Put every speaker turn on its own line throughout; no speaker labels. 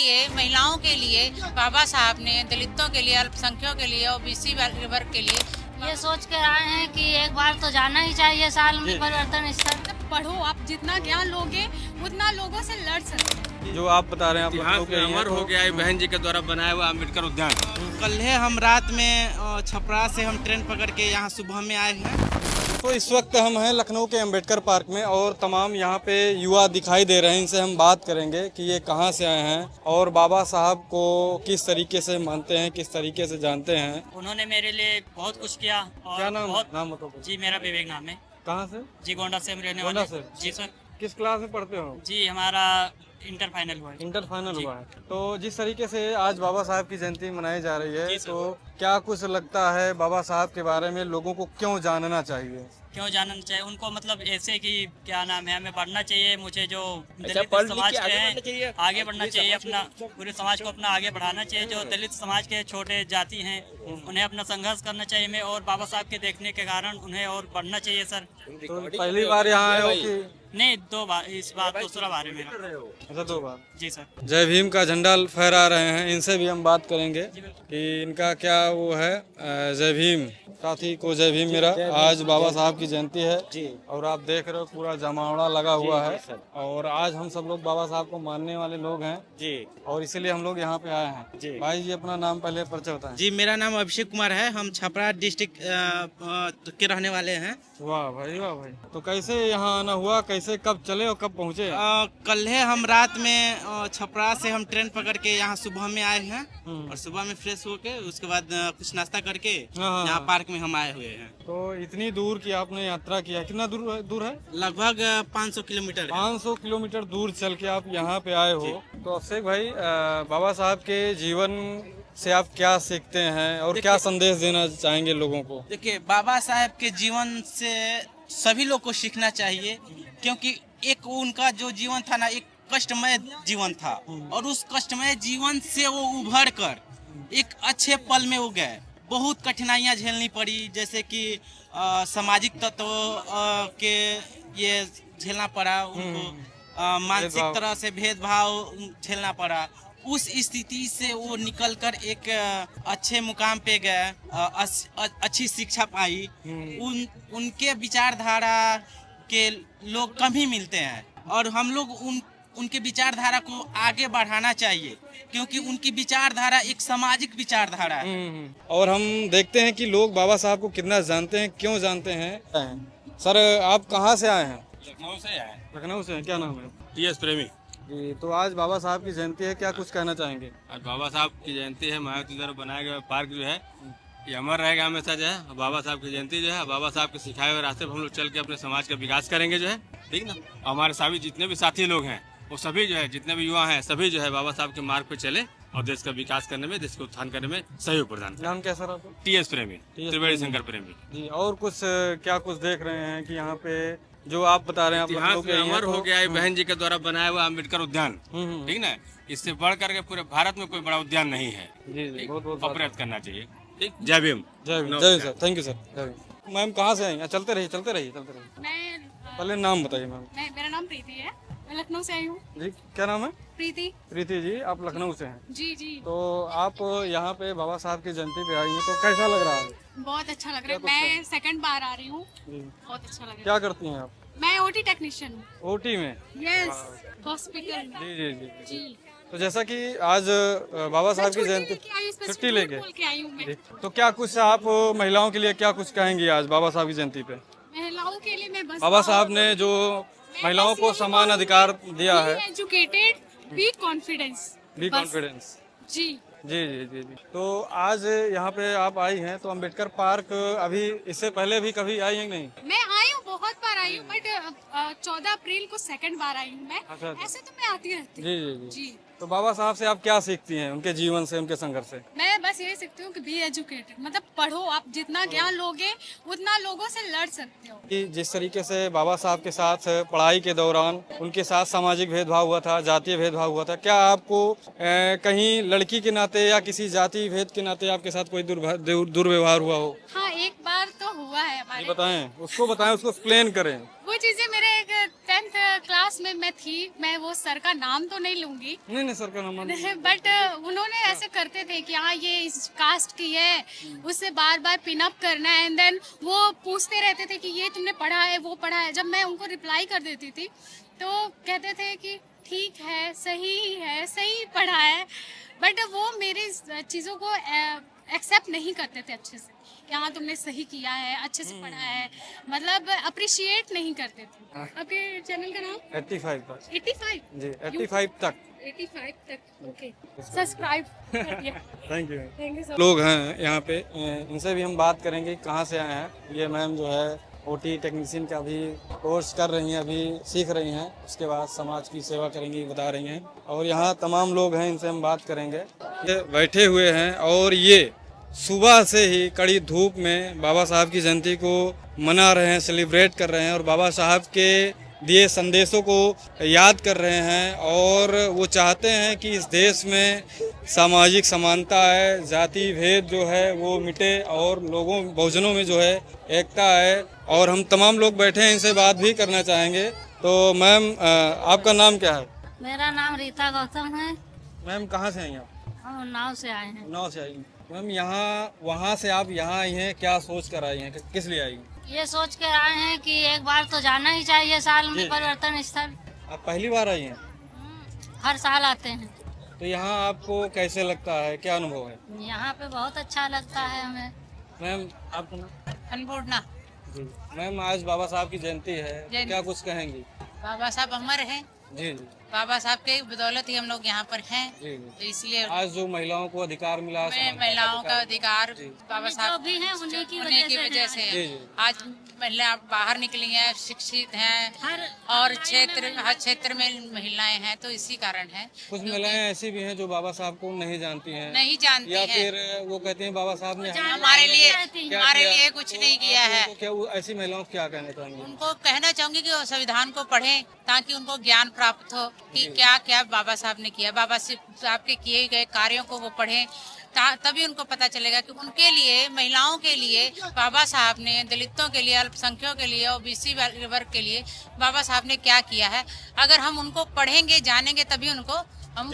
लिए, महिलाओं के लिए बाबा साहब ने, दलितों के लिए, अल्पसंख्यकों के लिए, ओबीसी वर्ग के लिए
ये सोच कर आए हैं कि एक बार तो जाना ही चाहिए साल में परिवर्तन स्थल।
पढ़ो, आप जितना ज्ञान लोगे उतना लोगों से लड़ सकते हो।
जो आप बता रहे हैं, आप लखनऊ के ही हैं,
अमर हो गया है बहन जी के द्वारा बनाया हुआ अम्बेडकर उद्यान।
कल है हम रात में छपरा से हम ट्रेन पकड़ के यहाँ सुबह में आए हैं।
तो इस वक्त हम हैं लखनऊ के अम्बेडकर पार्क में और तमाम यहाँ पे युवा दिखाई दे रहे हैं। इनसे हम बात करेंगे कि ये कहाँ से आए हैं और बाबा साहब को किस तरीके से मानते हैं, किस तरीके से जानते हैं।
उन्होंने मेरे लिए बहुत कुछ किया। और
क्या नाम
बहुत
नाम बताओ।
जी, मेरा विवेक नाम है।
कहाँ से?
जी, गोंडा से हम रहने
गोंडा
वाले।
से?
जी सर।
किस क्लास में पढ़ते हो?
जी, हमारा इंटर फाइनल हुआ है।
इंटर फाइनल हुआ है। तो जिस तरीके से आज बाबा साहब की जयंती मनाई जा रही है, तो क्या कुछ लगता है बाबा साहब के बारे में लोगों को क्यों जानना चाहिए?
क्यों जानना चाहिए उनको, मतलब ऐसे कि क्या नाम है, हमें पढ़ना चाहिए। मुझे जो दलित
के
समाज के
आगे
हैं
बढ़ना चाहिए।
आगे बढ़ना चाहिए, अपना पूरे समाज को अपना आगे बढ़ाना चाहिए। जो दलित समाज के छोटे जाति हैं उन्हें अपना संघर्ष करना चाहिए में, और बाबा साहब के देखने के कारण उन्हें और बढ़ना चाहिए सर।
तो पहली बार यहाँ आए हो कि?
नहीं, 2 बार, इस बार दूसरा बार है मेरा।
अच्छा, 2 बार।
जी सर।
जय भीम का झंडा फहरा रहे हैं, इनसे भी हम बात करेंगे कि इनका क्या वो है। जय भीम साथी को जय भीम। मेरा आज बाबा साहब की जयंती है और आप देख रहे हो पूरा जमावड़ा लगा हुआ है और आज हम सब लोग बाबा साहब को मानने वाले लोग हैं
जी,
और इसीलिए हम लोग यहाँ पे आए हैं
जी।
भाई जी, अपना नाम पहले परिचय बताएं।
जी, मेरा नाम अभिषेक कुमार है। हम छपरा डिस्ट्रिक्ट के रहने वाले हैं।
वाह भाई, वाह भाई। तो कैसे यहाँ आना हुआ, कैसे कब चले और कब पहुँचे?
कल है हम रात में छपरा से हम ट्रेन पकड़ के यहाँ सुबह में आए हैं और सुबह में फ्रेश होके उसके बाद कुछ नाश्ता करके
हाँ।
यहाँ पार्क में हम आए हुए हैं।
तो इतनी दूर की आपने यात्रा किया, कितना दूर है?
लगभग 500 किलोमीटर है।
500 किलोमीटर दूर चल के आप यहाँ पे आए हो। तो अभिषेक भाई, बाबा साहब के जीवन से आप क्या सीखते हैं और क्या संदेश देना चाहेंगे लोगों को?
देखिए, बाबा साहब के जीवन से सभी लोग को सीखना चाहिए, क्योंकि एक उनका जो जीवन था ना, एक कष्टमय जीवन था और उस कष्टमय जीवन से वो उभर कर एक अच्छे पल में वो गए। बहुत कठिनाइयाँ झेलनी पड़ी, जैसे कि सामाजिक तत्व के ये झेलना पड़ा उनको, मानसिक तरह से भेदभाव झेलना पड़ा। उस स्थिति से वो निकलकर एक अच्छे मुकाम पे गए, अच्छी शिक्षा पाई। उनके विचारधारा के लोग कम ही मिलते हैं और हम लोग उनके विचारधारा को आगे बढ़ाना चाहिए, क्योंकि उनकी विचारधारा एक सामाजिक विचारधारा है।
और हम देखते हैं कि लोग बाबा साहब को कितना जानते हैं, क्यों जानते हैं। सर, आप कहाँ से आए हैं?
लखनऊ से आए।
लखनऊ से। क्या नाम है?
टीएस प्रेमी
जी। तो आज बाबा साहब की जयंती है, क्या कुछ कहना चाहेंगे?
आज बाबा साहब की जयंती है। मायावती द्वारा बनाया गया पार्क जो है ये अमर रहेगा हमेशा जो है। बाबा साहब की जयंती जो है, बाबा साहब के सिखाए हुए रास्ते पर हम लोग चल के अपने समाज का विकास करेंगे जो है, ठीक ना। हमारे सभी जितने भी साथी लोग हैं वो सभी जो है, जितने भी युवा हैं सभी जो है बाबा साहब के मार्ग पे चले और देश का विकास करने में, देश को उत्थान करने में सहयोग प्रदान करें।
नाम क्या सर आपका?
टीएस प्रेमी, त्रिवेणी शंकर प्रेमी
जी। और कुछ क्या कुछ देख रहे हैं कि यहाँ पे जो आप बता रहे हैं, आप
यहाँ
लखनऊ के ही हैं,
अमर
तो
हो गया है बहन जी के द्वारा बनाया हुआ अम्बेडकर उद्यान, ठीक ना। इससे बढ़ करके पूरे भारत में कोई बड़ा उद्यान नहीं है।
जी, बहुत बहुत
प्रयत्न करना चाहिए। ठीक, जय भीम।
जय भीम। जय सर, थैंक यू सर। जय भीम। मैम कहाँ से आई? चलते रहिए चलते रहिए चलते रहिए। पहले नाम बताइए मैम।
मेरा नाम प्रीति है, मैं लखनऊ से आई हूँ।
जी, क्या नाम है?
प्रीति।
प्रीति जी, आप लखनऊ से हैं?
जी जी।
तो आप यहाँ पे बाबा साहब की जयंती पे आई हैं, तो कैसा लग रहा है?
बहुत अच्छा लग रहा है। मैं सेकंड बार आ रही हूँ। बहुत अच्छा लग रहा है।
क्या करती हैं आप?
मैं ओटी टेक्नीशियन हूँ।
ओटी में?
यस, हॉस्पिटल में।
जी जी जी
जी।
तो जैसा कि आज बाबा साहब की जयंती, छुट्टी लेके
आई हूँ मैं।
तो क्या कुछ आप महिलाओं के लिए क्या कुछ कहेंगी आज बाबा साहब की जयंती पे?
महिलाओं के लिए मैं बस,
बाबा साहब ने जो महिलाओं को समान अधिकार दिया है।
Educated, be confidence.
Be confidence.
जी
जी जी जी जी। तो आज यहाँ पे आप आई हैं, तो अम्बेडकर पार्क अभी इससे पहले भी कभी आई हैं नहीं?
मैं आई हूँ, बहुत बार आई हूँ, बट 14 अप्रैल को सेकंड बार आई हूँ मैं।
अच्छा।
ऐसे तो मैं आती रहती हूँ।
जी जी जी।
जी।
तो बाबा साहब से आप क्या सीखती हैं, उनके जीवन से, उनके संघर्ष से?
मैं बस यही सीखती हूँ कि बी एजुकेटेड, मतलब पढ़ो, आप जितना ज्ञान लोगे उतना लोगों से लड़ सकते हो।
कि जिस तरीके से बाबा साहब के साथ पढ़ाई के दौरान उनके साथ सामाजिक भेदभाव हुआ था, जातीय भेदभाव हुआ था, क्या आपको कहीं लड़की के नाते या किसी जाति भेद के नाते आपके साथ कोई दुर्व्यवहार हुआ हो?
हाँ, एक बार तो हुआ है हमारे।
बताएं, उसको बताएं, उसको एक्सप्लेन करें।
वो चीजें मेरे एक 10th क्लास में मैं थी, मैं वो सर का नाम तो नहीं लूंगी,
नहीं सर का नाम
बट उन्होंने ऐसे करते थे कि हाँ ये इस कास्ट की है, उससे बार बार पिनअप करना है, एंड देन वो पूछते रहते थे कि ये तुमने पढ़ा है, वो पढ़ा है। जब मैं उनको रिप्लाई कर देती थी तो कहते थे कि ठीक है, सही पढ़ा है, बट वो मेरी चीज़ों को एक्सेप्ट नहीं करते थे अच्छे से कि हाँ तुमने सही किया है, अच्छे से पढ़ा है, मतलब अप्रिशिएट नहीं करते थे। आपके चैनल का नाम
85 तक
85
जी, 85 तक
85 तक ओके, सब्सक्राइब करिए।
थैंक यू लोग हैं यहाँ पे, इनसे भी हम बात करेंगे कहाँ से आए हैं। ये मैम जो है ओटी टेक्नीशियन का भी कोर्स कर रही हैं, अभी सीख रही हैं, उसके बाद समाज की सेवा करेंगी बता रही हैं। और यहाँ तमाम लोग हैं, इनसे हम बात करेंगे। ये बैठे हुए हैं और ये सुबह से ही कड़ी धूप में बाबा साहब की जयंती को मना रहे हैं, सेलिब्रेट कर रहे हैं और बाबा साहब के दिए संदेशों को याद कर रहे हैं। और वो चाहते हैं कि इस देश में सामाजिक समानता है, जाति भेद जो है वो मिटे और लोगों बहुजनों में जो है एकता है। और हम तमाम लोग बैठे हैं, इनसे बात भी करना चाहेंगे। तो मैम आपका नाम क्या है?
मेरा नाम रीता गौतम है।
मैम कहाँ से आई आप?
हम उन्नाव से आए हैं।
उन्नाव से आई हैं। मैम यहाँ वहाँ से आप यहाँ आई हैं, क्या सोच कर आई हैं, किस लिए आई हैं?
ये सोच कर आए हैं कि एक बार तो जाना ही चाहिए साल में परिवर्तन स्थल।
आप पहली बार आई हैं?
हर साल आते हैं।
तो यहाँ आपको कैसे लगता है, क्या अनुभव है?
यहाँ पे बहुत अच्छा लगता है हमें।
मैम आपका नाम?
अन्नपूर्णा।
जी मैम, आज बाबा साहब की जयंती है, क्या कुछ कहेंगी?
बाबा साहब अमर हैं,
जी जी
बाबा साहब के बदौलत ही हम लोग यहाँ पर हैं,
जी
तो इसलिए
आज जो महिलाओं को अधिकार मिला है,
महिलाओं का अधिकार बाबा
जो
साहब
भी है उन्हीं की
वजह से
जी,
है।
जी।
आज महिला बाहर निकली हैं, शिक्षित हैं,
हर
और हर क्षेत्र में महिलाएं हैं, तो इसी कारण है।
कुछ महिलाएं ऐसी भी हैं जो बाबा साहब को नहीं जानती हैं,
नहीं जानती
या
हैं,
फिर वो कहती हैं बाबा साहब ने
हमारे लिए
क्या
हमारे
किया?
लिए कुछ
तो
नहीं
आप
किया है।
उनको क्या, वो ऐसी महिलाओं को क्या कहना चाहेंगे?
उनको कहना चाहूंगी कि वो संविधान को पढ़ें ताकि उनको ज्ञान प्राप्त हो कि क्या क्या बाबा साहब ने किया। बाबा साहब के किए गए कार्यों को वो पढ़ें, तभी उनको पता चलेगा कि उनके लिए, महिलाओं के लिए बाबा साहब ने, दलितों के लिए, अल्पसंख्यकों के लिए, ओबीसी वर्ग के लिए बाबा साहब ने क्या किया है। अगर हम उनको पढ़ेंगे, जानेंगे, तभी उनको हम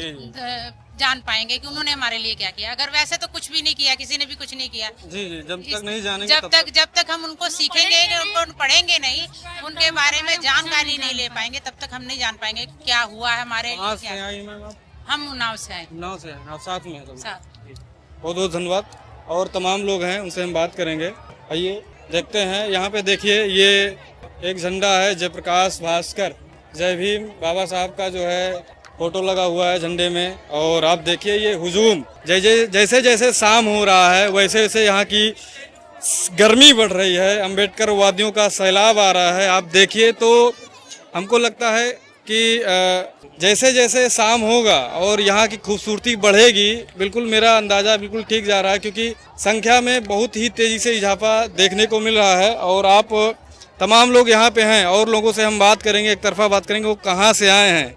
जान पाएंगे कि उन्होंने हमारे लिए क्या किया। अगर वैसे तो कुछ भी नहीं किया, किसी ने भी कुछ नहीं किया।
जी जी, जब तक नहीं जानेंगे,
जब तक हम उनको सीखेंगे, उनको पढ़ेंगे नहीं, उनके बारे में जानकारी नहीं ले पाएंगे, तब तक हम नहीं जान पाएंगे क्या हुआ है हमारे लिए।
कहाँ से आई मैम आप?
हम उन्नाव से आए।
उन्नाव से हैं, आप साथ में हैं सब?
साथ।
बहुत बहुत धन्यवाद। और तमाम लोग हैं, उनसे हम बात करेंगे। आइए देखते हैं। यहाँ पे देखिए, ये एक झंडा है, जयप्रकाश भास्कर जय भीम बाबा साहब का जो है फोटो लगा हुआ है झंडे में। और आप देखिए ये हुजूम, जैसे जैसे शाम हो रहा है वैसे वैसे यहाँ की गर्मी बढ़ रही है, अम्बेडकर वादियों का सैलाब आ रहा है। आप देखिए तो हमको लगता है कि जैसे जैसे शाम होगा और यहाँ की खूबसूरती बढ़ेगी, बिल्कुल मेरा अंदाज़ा बिल्कुल ठीक जा रहा है, क्योंकि संख्या में बहुत ही तेज़ी से इजाफा देखने को मिल रहा है। और आप तमाम लोग यहाँ पे हैं और लोगों से हम बात करेंगे, एक तरफा बात करेंगे, वो कहाँ से आए हैं।